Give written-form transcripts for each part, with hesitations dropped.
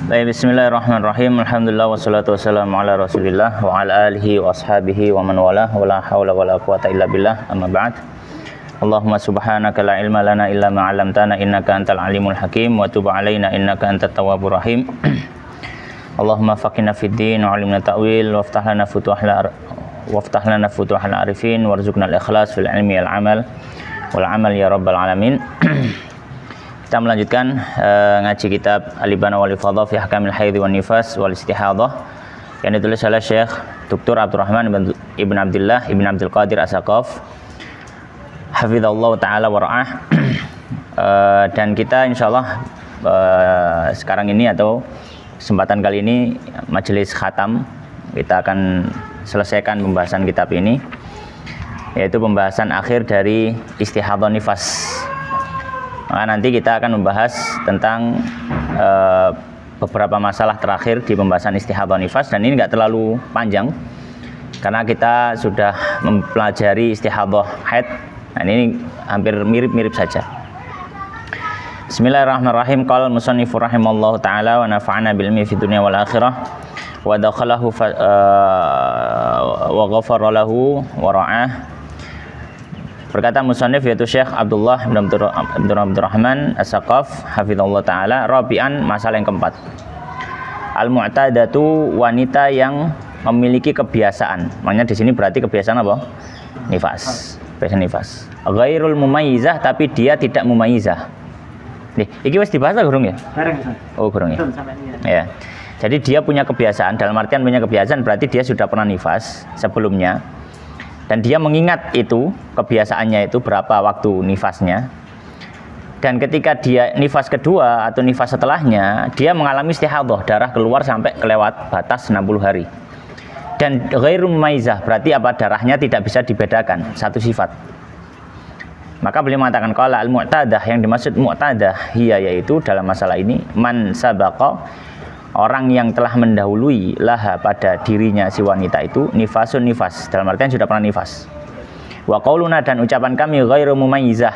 Baik, bismillahirrahmanirrahim. Alhamdulillah wassalatu wassalamu ala Rasulillah wa ala alihi wa ashabihi wa man walah wa la haula wa la quwata illa billah. Amma ba'd. Allahumma subhanaka la ilma lana illa ma 'allamtana innaka antal alimul hakim wa tub 'alaina innaka antat tawwabur rahim. Allahumma faqihna fid din wa 'allimna ta'wil waftah lana futuhal arifin warzuqna al-ikhlas fil ilmi wal amal ya rabbal alamin. Kita melanjutkan ngaji kitab Al-Ibana wal Ifadhah fi Ahkamil Haidh wan Nifas wal Istihadhah yang ditulis oleh Syekh Dr. Abdurrahman Ibn Abdullah Ibn Abdul Qadir As-Saqaf hafizallahu taala wa ra'ah. Dan kita insyaallah sekarang ini atau kesempatan kali ini majelis khatam, kita akan selesaikan pembahasan kitab ini, yaitu pembahasan akhir dari Istihadhah Nifas. Maka nanti kita akan membahas tentang beberapa masalah terakhir di pembahasan Istihadhah Nifas, dan ini nggak terlalu panjang karena kita sudah mempelajari Istihadhah Haid. Nah, ini hampir mirip-mirip saja. Bismillahirrahmanirrahim. Qala al-musannif rahimallahu taala wa nafa'ana bil ilmi fid dunya wal akhirah wa dakhalahu wa ghafara lahu wa ra'ah. Berkata musannif yaitu Syekh Abdullah bin Abdurrahman As-Saqaf hafizallahu taala, rabi'an, masalah yang keempat. Al-mu'tadatu, wanita yang memiliki kebiasaan. Maknanya di sini berarti kebiasaan apa? Nifas. Kebiasaan nifas. Ghairul mumayyizah, tapi dia tidak mumayyizah. Nih, iki wis dibahas gurung ya? Bareng, oh, gurung ya. Ya. Jadi dia punya kebiasaan, dalam artian punya kebiasaan berarti dia sudah pernah nifas sebelumnya. Dan dia mengingat itu, kebiasaannya itu berapa waktu nifasnya. Dan ketika dia nifas kedua atau nifas setelahnya, dia mengalami istihadhah, darah keluar sampai kelewat batas 60 hari. Dan ghairu mumayyizah, berarti apa? Darahnya tidak bisa dibedakan, satu sifat. Maka beliau mengatakan qala al-mu'tadah, yang dimaksud mu'tadah hiya, yaitu dalam masalah ini man sabaqa, orang yang telah mendahului laha pada dirinya si wanita itu nifasun, nifas, dalam artian sudah pernah nifas. Wa qauluna, dan ucapan kami ghairu mumayyizah,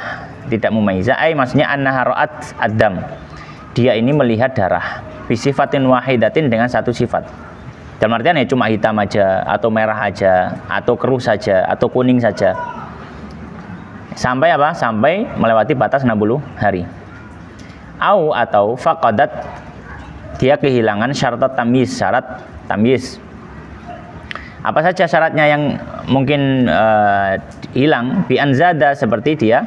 tidak mumayyizah, maksudnya annaha ra'at ad-dam, dia ini melihat darah bi sifatin wahidatin, dengan satu sifat. Dalam artian ya cuma hitam aja, atau merah aja, atau keruh saja, atau kuning saja. Sampai apa? Sampai melewati batas 60 hari. Atau faqadat, dia kehilangan syarat tamyiz, syarat tamyiz. Apa saja syaratnya yang mungkin hilang? Bi'an zada, seperti dia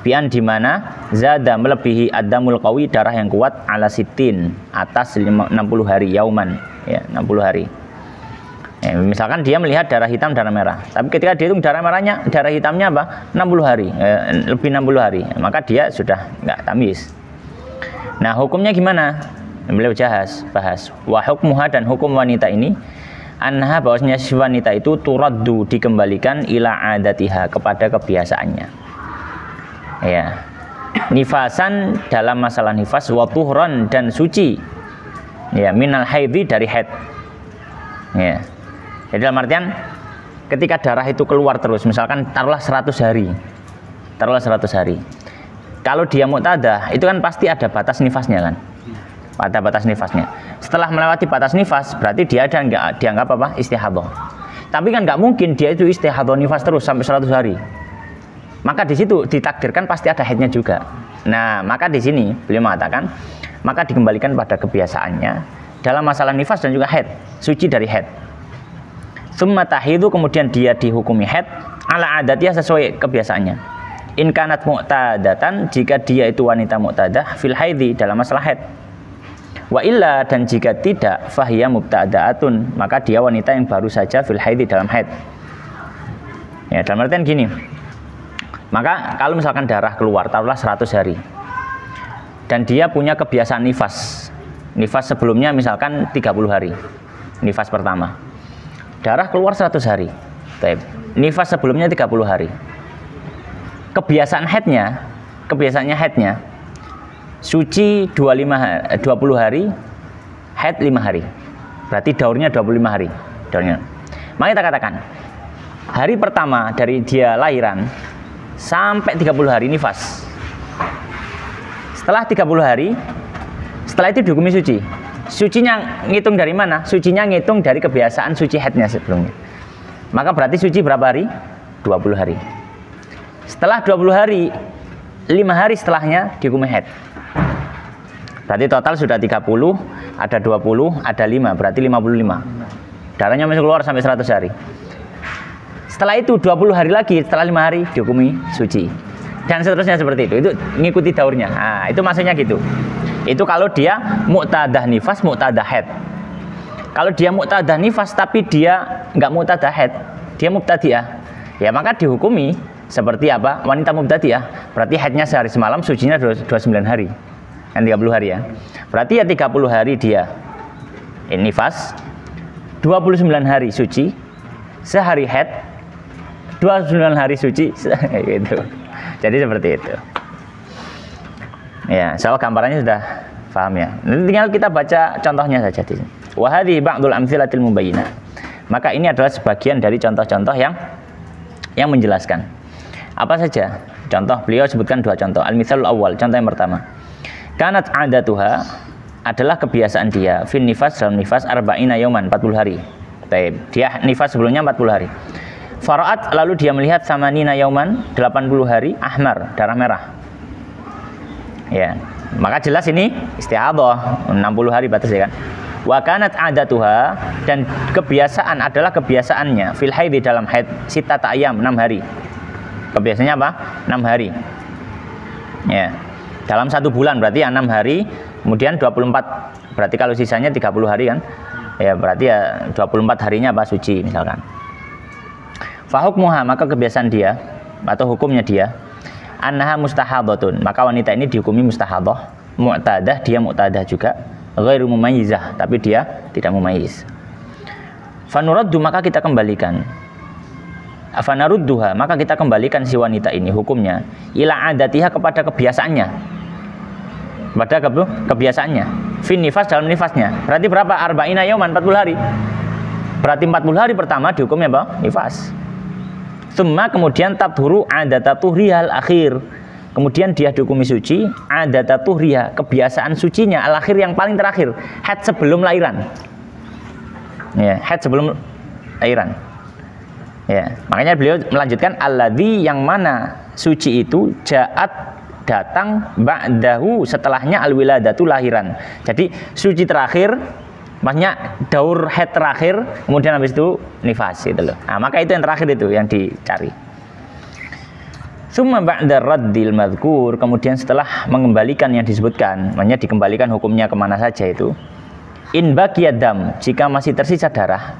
bi'an, di mana zada melebihi ad-damul qawi, darah yang kuat, ala sitin, atas 60 hari, yauman, ya 60 hari. Ya, misalkan dia melihat darah hitam, darah merah, tapi ketika dihitung darah merahnya, darah hitamnya apa? 60 hari, lebih 60 hari, maka dia sudah nggak tamyiz. Nah, hukumnya gimana? Beliau bahas wa hukmuha, dan hukum wanita ini anha, bahwasanya si wanita itu turaddu, dikembalikan ila adatiha, kepada kebiasaannya. Ya. Nifasan, dalam masalah nifas, wa tuhran, dan suci. Ya, minal haidhi, dari haid. Ya. Jadi dalam artian ketika darah itu keluar terus, misalkan taruhlah 100 hari. Kalau dia mu'tadah, itu kan pasti ada batas nifasnya kan? Pada batas nifasnya. Setelah melewati batas nifas, berarti dia dianggap apa? Istihadhah. Tapi kan nggak mungkin dia itu istihadhah nifas terus sampai 100 hari. Maka di situ ditakdirkan pasti ada haidnya juga. Nah, maka di sini beliau mengatakan, maka dikembalikan pada kebiasaannya dalam masalah nifas dan juga haid, suci dari haid. Tsumma tahidu, kemudian dia dihukumi haid ala adatnya, sesuai kebiasaannya. In kanat mu'tadatan, jika dia itu wanita mu'tadah, fil haidhi, dalam masalah haid. Wa illa, dan jika tidak, fahiya mubtada'atun, maka dia wanita yang baru saja fil haidhi, dalam haid. Ya, dalam artian gini. Maka kalau misalkan darah keluar taruhlah 100 hari. Dan dia punya kebiasaan nifas. Nifas sebelumnya misalkan 30 hari. Nifas pertama. Darah keluar 100 hari. Nifas sebelumnya 30 hari. Kebiasaannya haidnya suci 20 hari, haid 5 hari. Berarti daurnya 25 hari. Maka kita katakan, hari pertama dari dia lahiran sampai 30 hari nifas. Setelah 30 hari, setelah itu dihukumi suci. sucinya ngitung dari mana? Sucinya ngitung dari kebiasaan suci haidnya sebelumnya. Maka berarti suci berapa hari? 20 hari. Setelah 20 hari, 5 hari setelahnya dihukumi haid. Berarti total sudah 30, ada 20, ada 5, berarti 55. Darahnya masih keluar sampai 100 hari. Setelah itu 20 hari lagi, setelah 5 hari dihukumi suci. Dan seterusnya seperti itu. Itu ngikuti daurnya. Nah, itu maksudnya gitu. Itu kalau dia muqtadah nifas, muqtadah haid. Kalau dia muqtadah nifas tapi dia nggak muqtadah haid, dia mubtadi'ah, ya maka dihukumi seperti apa? Wanita mubtadi'ah. Berarti haidnya sehari semalam, sucinya 29 hari. Kan 30 hari ya. Berarti ya 30 hari dia nifas, 29 hari suci, sehari haid, 29 hari suci gitu. Jadi seperti itu. Ya, soal gambarannya sudah paham ya. Nanti tinggal kita baca contohnya saja di sini. Wa hadhihi ba'dul amtsilatil mubayyinah. Maka ini adalah sebagian dari contoh-contoh yang menjelaskan. Apa saja? Contoh beliau sebutkan 2 contoh. Al-mitsalul awwal, contoh yang pertama. Kanat 'adatuha adalah kebiasaan dia fin nifas dalam nifas arba'ina yauman 40 hari. Baik, dia nifas sebelumnya 40 hari. Fara'at lalu dia melihat samanina yauman 80 hari ahmar, darah merah. Ya, maka jelas ini istihadhah 60 hari batas ya kan. Wa kanat 'adatuha dan kebiasaan adalah kebiasaannya fil haid di dalam haid sittata ayyam 6 hari. Kebiasaannya apa? 6 hari. Ya. Dalam 1 bulan berarti 6 hari, kemudian 24. Berarti kalau sisanya 30 hari kan. Ya, berarti ya 24 harinya apa suci misalkan. Fa hukmuha maka kebiasaan dia atau hukumnya dia annaha mustahadhatun. Maka wanita ini dihukumi mustahadhah, mu'tadah, dia mu'tadah juga. Ghairu mumayyizah, tapi dia tidak mumayyiz. Fanuraddu maka kita kembalikan. Fanarudduha maka kita kembalikan si wanita ini hukumnya ila adatiha kepada kebiasaannya. Pada kebiasaannya. Fin nifas dalam nifasnya. Berarti berapa? Arba'ina yauman 40 hari. Berarti 40 hari pertama dihukumnya apa? Nifas. Tsumma kemudian tathuru adata tuhrihal akhir. Kemudian dia dihukumi suci, adata tuhriha, kebiasaan sucinya al-akhir yang paling terakhir, haid sebelum lahiran. Ya, haid sebelum lahiran. Ya, makanya beliau melanjutkan alladzi yang mana suci itu ja'at datang ba'dahu setelahnya al-wiladatu lahiran. Jadi suci terakhir, maksudnya daur haid terakhir, kemudian habis itu nifas gitu loh. Nah, maka itu yang terakhir itu yang dicari. Summa ba'da raddil madhkur, kemudian setelah mengembalikan yang disebutkan, makanya dikembalikan hukumnya kemana saja itu. In baqiyadam, jika masih tersisa darah,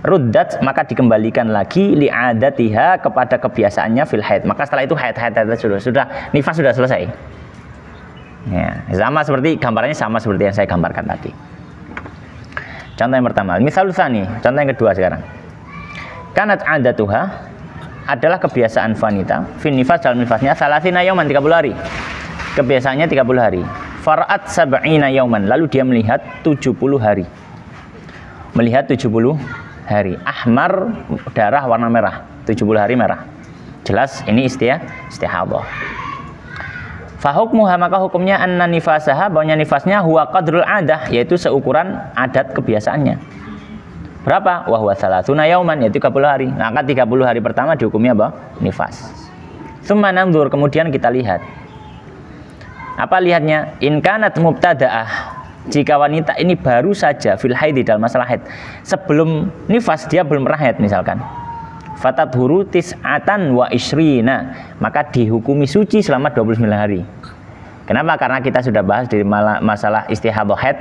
ruddat maka dikembalikan lagi li'adatiha kepada kebiasaannya fil haid. Maka setelah itu haid sudah nifas sudah selesai. Ya, sama seperti gambarannya sama seperti yang saya gambarkan tadi. Contoh yang pertama, misal tsani, contoh yang kedua sekarang. Kanat 'adatuha adalah kebiasaan wanita fin nifas dalam nifasnya salasina yauman 30 hari. Kebiasaannya 30 hari. Fara'at sab'ina yauman, lalu dia melihat 70 hari. Melihat 70 hari. Ahmar darah warna merah, 70 hari merah. Jelas ini istihadhah. Fa hukmuha maka hukumnya anna nifasaha bahwa nifasnya huwa qadrul adah, yaitu seukuran adat kebiasaannya. Berapa? Wa huwa salasuna yauman, yaitu 30 hari. Maka 30 hari pertama dihukumi apa? Nifas. Tsumma nanzur, kemudian kita lihat. Apa lihatnya? In kanat mubtada'ah, jika wanita ini baru saja fil haid dalam masalah haid. Sebelum nifas dia belum pernah haid misalkan. Fatadhuru tis'atan wa ishrina, maka dihukumi suci selama 29 hari. Kenapa? Karena kita sudah bahas di masalah istihadhah haid.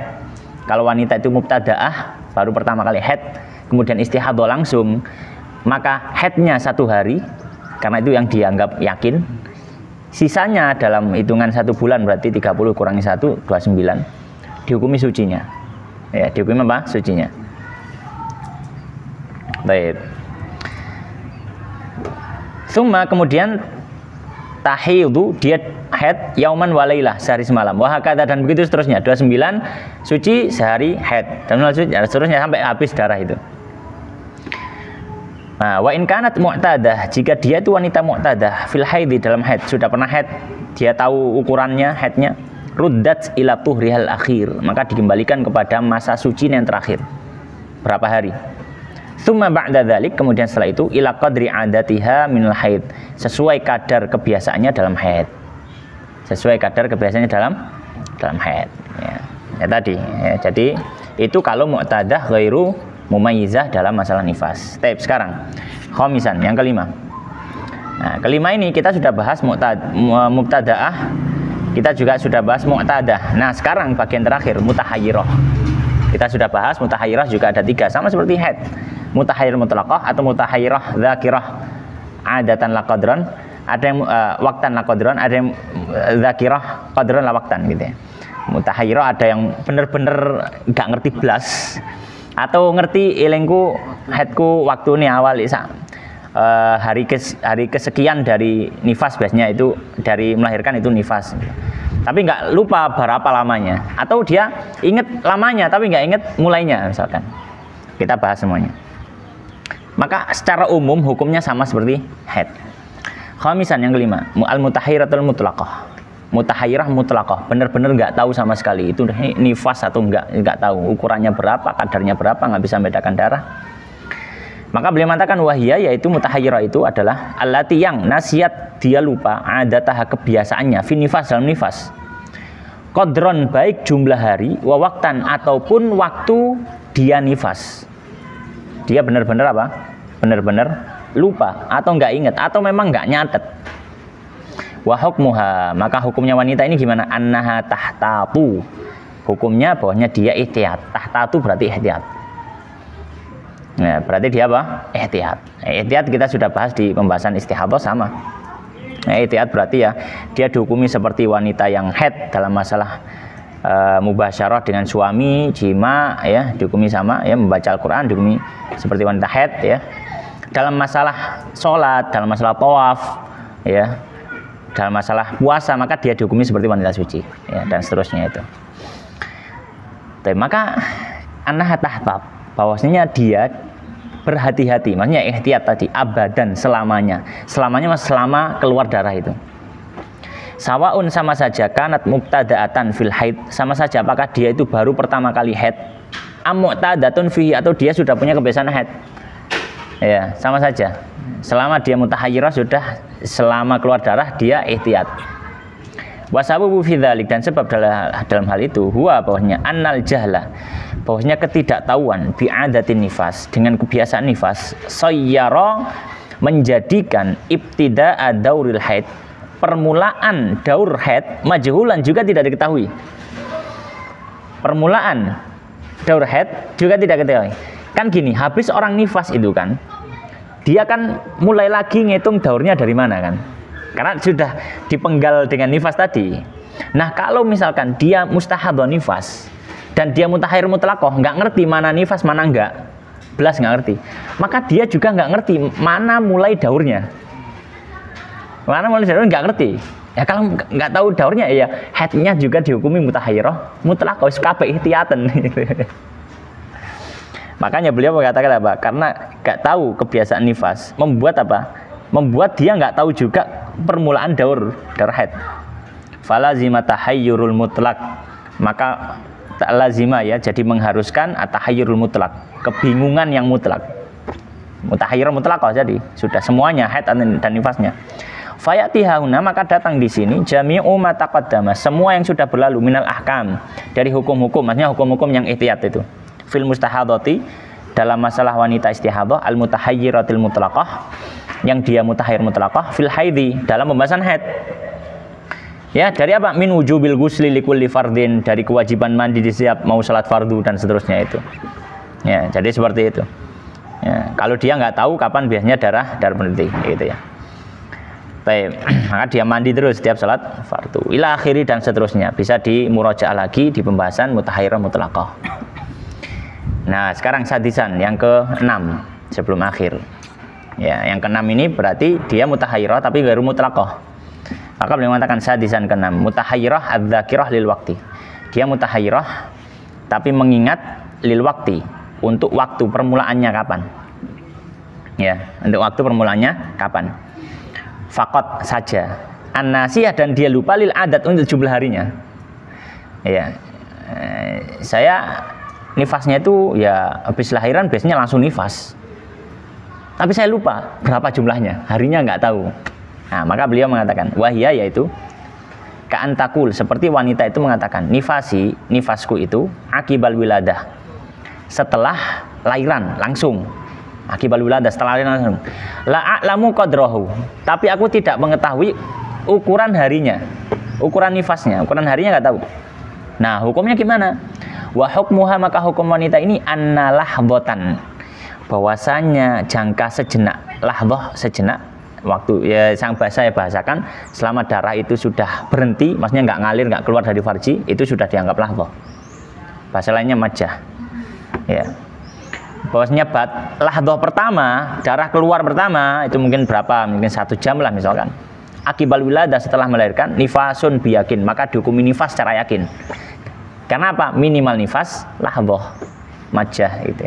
Kalau wanita itu mubtada'ah, baru pertama kali haid, kemudian istihadhah langsung, maka haidnya 1 hari, karena itu yang dianggap yakin. Sisanya dalam hitungan 1 bulan berarti 30 kurangi 1, 29. Dihukumi sucinya. Ya, dihukumi apa? Sucinya. Baik. Summa kemudian tahidu, dia haid yauman walailah, sehari semalam. Wahakata, dan begitu seterusnya. 29 suci, sehari haid, dan seterusnya sampai habis darah itu. Nah, wa in kanat mu'tadah, jika dia itu wanita mu'tadah fil haid dalam haid, sudah pernah haid, dia tahu ukurannya haidnya. ruddat ila tuhrihal akhir, maka dikembalikan kepada masa suci yang terakhir. Berapa hari? Tsumma ba'da dzalik, kemudian setelah itu ila qadri adatiha minal haid, sesuai kadar kebiasaannya dalam haid. Sesuai kadar kebiasaannya dalam haid. Ya tadi. Ya, jadi itu kalau mu'tadah ghairu mumayyizah dalam masalah nifas. Baik, sekarang khamisan, yang kelima. Nah, kelima ini kita sudah bahas mubtadaah, kita juga sudah bahas mu'tadah. Nah, sekarang bagian terakhir mutahayyirah. Kita sudah bahas mutahayyirah juga ada 3, sama seperti haid. Mutahayyir mutlaqah atau mutahayyirah dzakirah adatan la qadran, ada yang waqtan la qadran, ada yang dzakirah qadran la waqtan gitu ya. Mutahayyirah ada yang bener-bener enggak ngerti blas, atau ngerti elengku haidku waktu ini awal isa hari kesekian dari nifas, biasanya itu dari melahirkan itu nifas, tapi nggak lupa berapa lamanya, atau dia inget lamanya tapi nggak inget mulainya misalkan. Kita bahas semuanya. Maka secara umum hukumnya sama seperti haid. Khamisan, yang kelima, al mutahayyiratul mutlaqah. Mutahayyirah mutlaqah, benar-benar nggak tahu sama sekali itu nifas atau nggak tahu ukurannya berapa, kadarnya berapa, nggak bisa membedakan darah. Maka beliau mengatakan wahiyah, yaitu mutahayyirah itu adalah allati yang nasiat, dia lupa adatah kebiasaannya fi nifas, dalam nifas. Qadron, baik jumlah hari, wa waqtan, ataupun waktu dia nifas. Dia benar-benar apa? Benar-benar lupa atau nggak ingat atau memang nggak nyatet. Wa hukmuha, maka hukumnya wanita ini gimana? Annaha tahtatu. Hukumnya bahwanya dia ihtiyat. Tahtatu berarti ihtiyat. Nah, berarti dia apa? Ihtiyat. Ihtiyat kita sudah bahas di pembahasan istihadah sama. Nah, ihtiyat berarti ya dia dihukumi seperti wanita yang haid dalam masalah mubasyarah dengan suami, jima ya, dihukumi sama ya, membaca Al-Qur'an dihukumi seperti wanita haid ya. Dalam masalah sholat, dalam masalah tawaf ya, dalam masalah puasa, maka dia dihukumi seperti wanita suci ya, dan seterusnya itu. Maka anah tahtab, bahwasanya dia berhati-hati, maksudnya ihtiyat tadi, abadan, selamanya selama keluar darah itu. Sawaun, sama saja, kanat mubtada'atan fil haid, sama saja apakah dia itu baru pertama kali haid, am mu'tadatun fihi, atau dia sudah punya kebiasaan haid. Ya, sama saja. Selama dia mutahayyirah, sudah selama keluar darah dia ihtiyat. Wasababu fi dzalik, dan sebab dalam hal itu huwa, bahwasanya annal jahla, bahwasanya ketidaktahuan bi adatin nifas, dengan kebiasaan nifas, sayyara, menjadikan ibtida'a dauril haid, permulaan daur haid, majhulan, juga tidak diketahui. Permulaan daur haid juga tidak diketahui. Kan gini, habis orang nifas itu kan, dia kan mulai lagi ngitung daurnya dari mana kan, karena sudah dipenggal dengan nifas tadi. Nah, kalau misalkan dia mustahadhah nifas dan dia mutahayyir mutlaqah, nggak ngerti mana nifas mana enggak, belas nggak ngerti, maka dia juga nggak ngerti mana mulai daurnya. Mana mulai daurnya nggak ngerti. Ya kalau nggak tahu daurnya, ya haidnya juga dihukumi mutahayyirah mutlaqah, kabeh ihtiyatan. Makanya beliau mengatakan apa? Karena nggak tahu kebiasaan nifas, membuat apa? Membuat dia nggak tahu juga permulaan daur haid. Falazima tahayyurul mutlak, maka tak lazima ya, jadi mengharuskan atahayyurul mutlak, kebingungan yang mutlak. Mutahayyir mutlak jadi sudah semuanya haid dan nifasnya. Fayati hauna, maka datang di sini jami'u ma taqaddama, semua yang sudah berlalu minal ahkam, dari hukum-hukum, maksudnya hukum-hukum yang ihtiyat itu. Fil mustahadati, dalam masalah wanita istihadah, al mutahayyiratil mutlaqah, yang dia mutahayyir mutlaqah, fil haidi, dalam pembahasan haid. Ya, dari apa? Min wujubil ghusli likulli fardin, dari kewajiban mandi di setiap mau salat fardu dan seterusnya itu. Ya, jadi seperti itu. Ya, kalau dia nggak tahu kapan biasanya darah berhenti gitu ya. Baik, maka dia mandi terus setiap salat fardu. Ila akhiri dan seterusnya. Bisa dimurajaah lagi di pembahasan mutahayyirah mutlaqah. Nah, sekarang sadisan yang ke-6 sebelum akhir. Ya, yang ke-6 ini berarti dia mutahayyirah tapi ghairu mutlaqah. Maka beliau mengatakan sadisan ke-6, mutahayyirah adzakirah lil waqti. Dia mutahayyirah tapi mengingat lil waqti, untuk waktu permulaannya kapan. Ya, untuk waktu permulaannya kapan. Faqat saja. An-nasiyah, dan dia lupa lil adat, untuk jumlah harinya. Ya, saya nifasnya itu ya habis lahiran biasanya langsung nifas. Tapi saya lupa berapa jumlahnya, harinya nggak tahu. Nah, maka beliau mengatakan, wahia yaitu ka'antakul, seperti wanita itu mengatakan, nifasku itu akibal wiladah, setelah lahiran langsung. Akibal wiladah, setelah lahiran langsung. La a'lamu qadrahu, tapi aku tidak mengetahui ukuran harinya, ukuran nifasnya, ukuran harinya nggak tahu. Nah, hukumnya gimana? Wa hukmuha, maka hukum wanita ini annalahbotan, bahwasanya jangka sejenak, lahdoh sejenak waktu, ya sang saya bahasakan, selama darah itu sudah berhenti, maksudnya nggak ngalir, nggak keluar dari farji, itu sudah dianggap lahdoh. Bahasa lainnya majah. Ya, bahwasanya lahdoh pertama, darah keluar pertama itu mungkin berapa, mungkin 1 jam lah misalkan. Akibal wiladah, setelah melahirkan, nifasun biyakin, maka dihukumi nifas secara yakin. Karena apa? Minimal nifas lahdoh majah itu.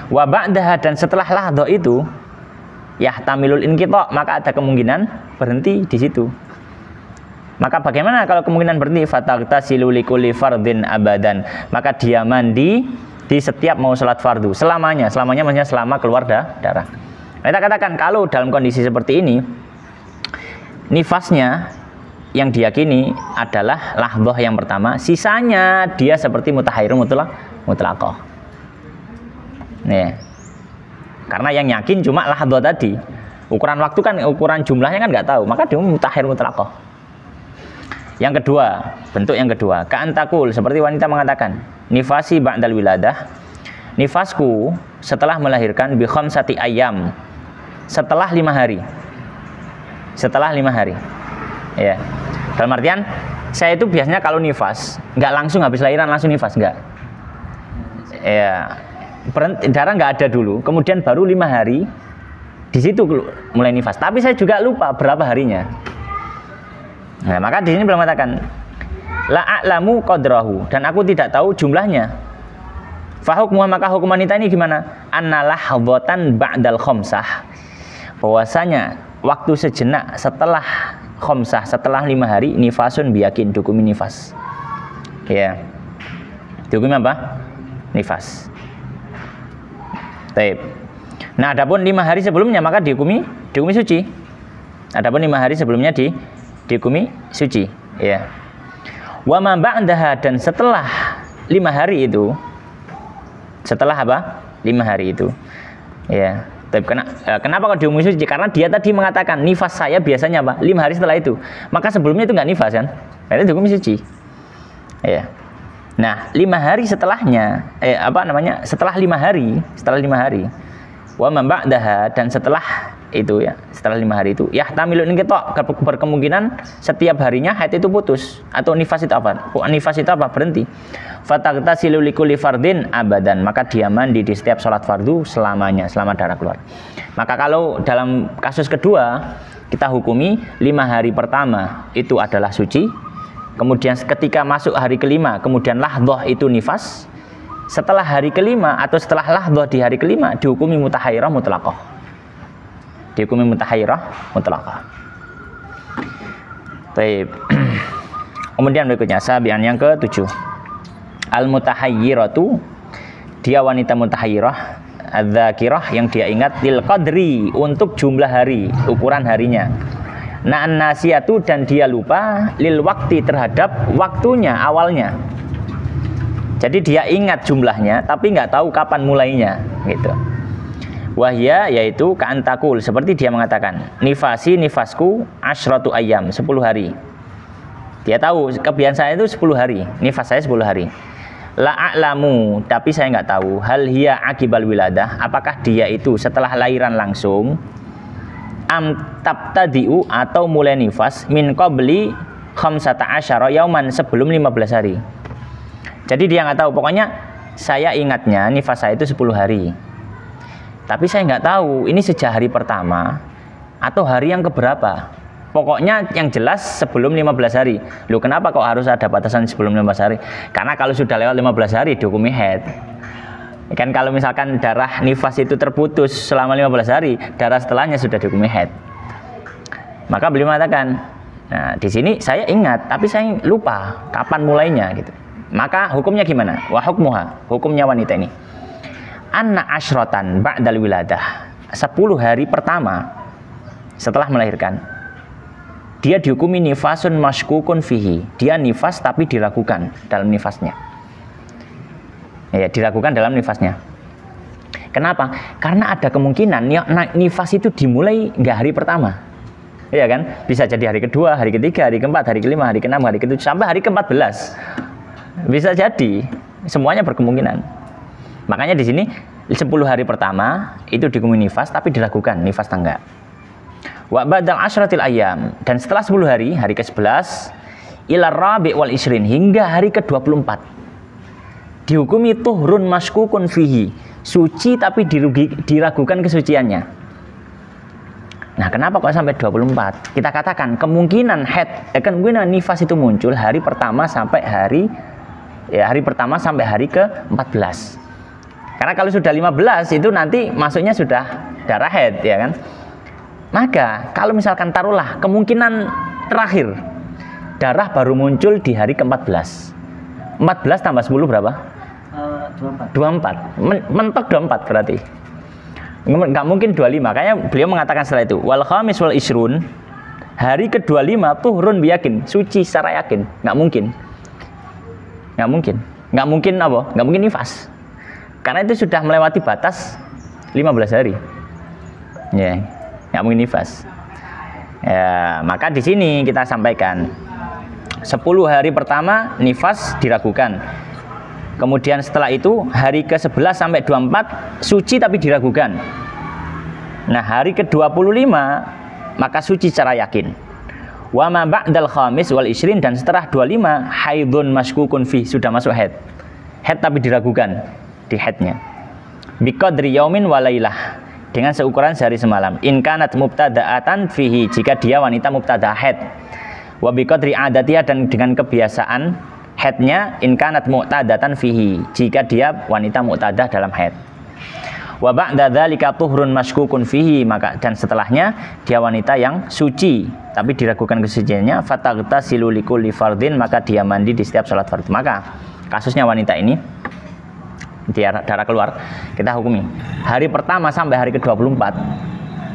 Wa ba'daha, dan setelah lahdoh itu yahtamilul inqita', maka ada kemungkinan berhenti di situ. Maka bagaimana kalau kemungkinan berhenti? Fataghtasilu likulli fardhin abadan, maka dia mandi di setiap mau sholat fardu selamanya maksudnya selama keluar darah. Kita katakan kalau dalam kondisi seperti ini nifasnya yang diyakini adalah lahdoh yang pertama, sisanya dia seperti mutahairun mutlaqah. Nih, karena yang yakin cuma lahdoh tadi. Ukuran waktu kan, ukuran jumlahnya kan nggak tahu, maka dia mutahairun mutlaqah. Yang kedua, bentuk yang kedua, ka'antakul, seperti wanita mengatakan, nifasi ba'dal wiladah, nifasku setelah melahirkan bi khamsati ayyam, setelah 5 hari. Setelah 5 hari. Ya. Dalam artian saya itu biasanya kalau nifas nggak langsung habis lahiran langsung nifas, nggak. Ya, darah nggak ada dulu, kemudian baru 5 hari di situ mulai nifas. Tapi saya juga lupa berapa harinya. Nah, maka di sini belum mengatakan la a'lamu qadrahu, dan aku tidak tahu jumlahnya. Fahukmuha, maka hukum wanita ini gimana? Annalahbotan ba'dal khamsah, bahwasanya waktu sejenak setelah khamsah, setelah 5 hari, nifasun biyakin, dihukumi nifas. Ya, dihukumi apa? Nifas. Taib. Nah, adapun 5 hari sebelumnya maka dihukumi suci. Adapun 5 hari sebelumnya dihukumi suci. Ya. Wa ma ba'daha, dan setelah 5 hari itu, setelah apa? 5 hari itu. Ya. Tapi kenapa kalau dihukumi suci? Karena dia tadi mengatakan nifas saya biasanya apa? 5 hari setelah itu. Maka sebelumnya itu nggak nifas kan? Berarti dihukumi suci. Ya. Nah, 5 hari setelahnya, setelah 5 hari, wa man ba'daha, dan setelah itu ya, setelah 5 hari itu, yahtamilun inqita', berkemungkinan setiap harinya haid itu putus, atau nifas itu apa? Nifas itu apa? Berhenti. Fataghtasilu likulli fardhin abadan, maka dia mandi di setiap sholat fardu selamanya, selama darah keluar. Maka kalau dalam kasus kedua kita hukumi 5 hari pertama itu adalah suci, kemudian ketika masuk hari kelima kemudian lahdoh itu nifas, setelah hari kelima atau setelah lahdoh di hari kelima dihukumi mutahairah mutlaqah. Dihukumi mutahairah mutlaqah. Baik. Kemudian berikutnya sabian yang ke-7. Al-mutahayyiratu, dia wanita mutahayyirah, adzakirah, yang dia ingat, lil qadri, untuk jumlah hari, ukuran harinya. Na'an nasiyatu, dan dia lupa, lil wakti, terhadap waktunya, awalnya. Jadi dia ingat jumlahnya tapi nggak tahu kapan mulainya gitu. Wahya, yaitu ka'antakul, seperti dia mengatakan, nifasku asyratu ayyam, 10 hari. Dia tahu kebiasaan itu 10 hari, nifas saya 10 hari. La a'lamu, tapi saya nggak tahu, hal hiya akibal wiladah, apakah dia itu setelah lahiran langsung, am tabtadi'u, atau mulai nifas min qabli khamsata asyara yauman, sebelum 15 hari. Jadi dia nggak tahu, pokoknya saya ingatnya nifas saya itu 10 hari. Tapi saya nggak tahu ini sejak hari pertama atau hari yang keberapa. Pokoknya yang jelas sebelum 15 hari. Loh, kenapa kok harus ada batasan sebelum 15 hari? Karena kalau sudah lewat 15 hari dihukumi haid. Kan kalau misalkan darah nifas itu terputus selama 15 hari, darah setelahnya sudah dihukumi haid. Maka beliau mengatakan, Nah, di sini saya ingat, tapi saya lupa kapan mulainya gitu. Maka hukumnya gimana? Wa hukmuha, hukumnya wanita ini. Anna asyratan ba'dal wiladah. 10 hari pertama setelah melahirkan. Dia dihukumi nifasun maskukun fihi. Dia nifas tapi diragukan dalam nifasnya. Ya, diragukan dalam nifasnya. Kenapa? Karena ada kemungkinan nifas itu dimulai nggak hari pertama. Iya kan? Bisa jadi hari kedua, hari ketiga, hari keempat, hari kelima, hari keenam, hari ketujuh, sampai hari ke-14. Bisa jadi. Semuanya berkemungkinan. Makanya di sini 10 hari pertama itu dihukumi nifas tapi diragukan nifas atau enggak. Wa ba'dal asyratil ayyam, dan setelah 10 hari, hari ke-11 ila rabi' wal isrin, hingga hari ke-24 dihukumi tuhrun maskukun fihi, suci tapi diragukan kesuciannya. Nah, kenapa kok sampai 24? Kita katakan kemungkinan kemungkinan nifas itu muncul hari pertama sampai hari ke-14. Karena kalau sudah 15 itu nanti masuknya sudah darah haid, ya kan? Maka kalau misalkan taruhlah kemungkinan terakhir darah baru muncul di hari ke-14. 14 tambah 10 berapa? 24. Mentok 24 berarti. Enggak mungkin 25. Kayaknya beliau mengatakan setelah itu wal khamis wal isrun, hari ke-25 tuhrun biyakin, suci secara yakin. Enggak mungkin apa? Enggak mungkin nifas. Karena itu sudah melewati batas 15 hari. Ya, nggak mungkin nifas. Ya, maka di sini kita sampaikan 10 hari pertama nifas diragukan. Kemudian setelah itu hari ke-11 sampai 24 suci tapi diragukan. Nah, hari ke-25 maka suci secara yakin. Wa ma ba'dal khamis wal isrin, dan setelah 25 haidun maskukun fi, sudah masuk haid. Haid tapi diragukan di haidnya. Biqadri yaumin walailah, dengan seukuran sehari semalam. In kanat mubtada'atan fihi, jika dia wanita mubtada' haid. Wa biqadri adatiha, dan dengan kebiasaan haidnya. In kanat mu'tadatan fihi, jika dia wanita mu'tadah dalam haid. Wa ba'da dzalika tuhrun maskukun fihi, maka dan setelahnya dia wanita yang suci tapi diragukan kesuciannya. Fataghtasilu likulli fardhin, maka dia mandi di setiap salat fardu. Maka kasusnya wanita ini dia darah keluar, kita hukumi hari pertama sampai hari ke-24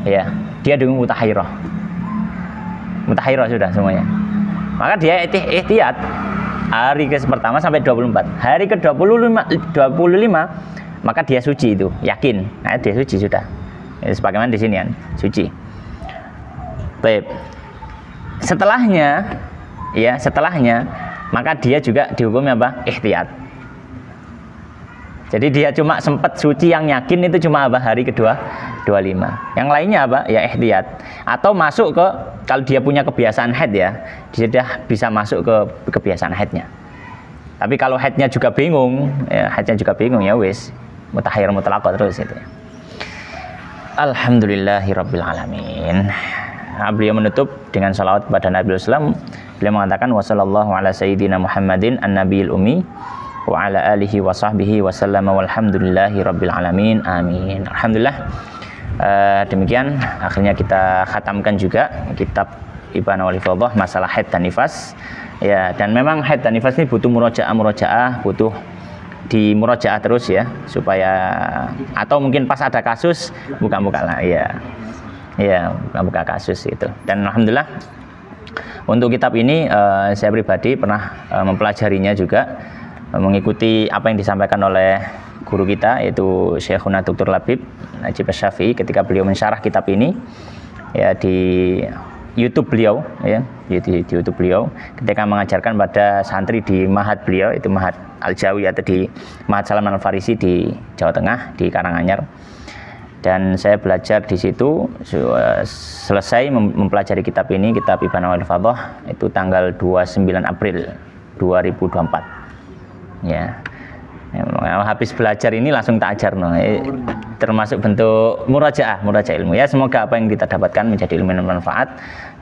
ya, dia dengan mutahairah sudah semuanya. Maka dia ihtiyat hari pertama sampai 24. Hari ke-25 maka dia suci, itu yakin. Nah, dia suci sudah. Ya, sebagaimana di sini kan, suci. Baik. Setelahnya maka dia juga dihukumi apa? Ihtiyat. Jadi dia cuma sempat suci yang yakin itu cuma apa? Hari ke-25. Yang lainnya apa? Ya ihtiyat. Atau masuk ke, kalau dia punya kebiasaan haid ya, dia bisa masuk ke kebiasaan haidnya. Tapi kalau haidnya juga bingung ya wis, mutahayyir mutlaqah terus itu. Alhamdulillahirabbil alamin. Beliau menutup dengan salawat kepada Nabi sallallahu. Beliau mengatakan wasallallahu ala sayyidina Muhammadin an-nabiyil ummi wa ala alihi wa sahbihi wa sallama walhamdulillahi rabbil alamin. Amin. Alhamdulillah. Demikian akhirnya kita khatamkan juga kitab Ibana wal Ifadhah masalah haid dan nifas. Ya, dan memang haid dan nifas ini butuh murojaah, butuh di murojaah terus ya, supaya atau mungkin pas ada kasus buka-buka lah ya. Ya, buka kasus itu. Dan alhamdulillah untuk kitab ini saya pribadi pernah mempelajarinya juga, mengikuti apa yang disampaikan oleh guru kita yaitu Syekhuna Dr. Labib Najib Asy-Syafi'i ketika beliau mensyarah kitab ini ya di YouTube beliau ya, di YouTube beliau ketika mengajarkan pada santri di Mahat beliau, itu Mahat Al-Jawi atau di Mahat Salman Al-Farisi di Jawa Tengah di Karanganyar. Dan saya belajar di situ, selesai mempelajari kitab ini, kitab Ibana wal Ifadhah, itu tanggal 29 April 2024 ya. Habis belajar ini langsung tak ajar termasuk bentuk murajaah ilmu ya. Semoga apa yang kita dapatkan menjadi ilmu yang bermanfaat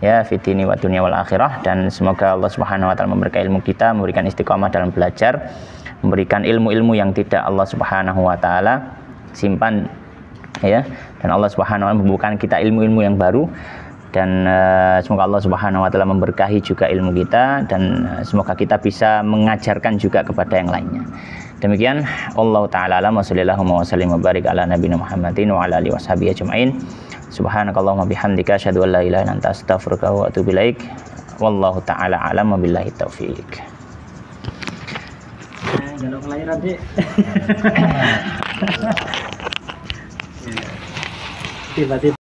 ya, fitini wa dunya wal akhirah, dan semoga Allah Subhanahu wa taala memberkahi ilmu kita, memberikan istiqamah dalam belajar, memberikan ilmu-ilmu yang tidak Allah Subhanahu wa taala simpan ya, dan Allah Subhanahu wa taala membukakan kita ilmu-ilmu yang baru, Dan semoga Allah Subhanahu wa taala memberkahi juga ilmu kita, dan semoga kita bisa mengajarkan juga kepada yang lainnya. Demikian, Allah taala alam, wa sallallahu wa sallim wa barik ala nabiyina Muhammadin wa ala alihi washabihi ajmain. Subhanakallahumma bihamdika asyhadu an la ilaha illa anta astaghfiruka wa atubu ilaik. Wallahu taala alam, wabillahi taufik. Jalur kelahiran, Dek. Tiba-tiba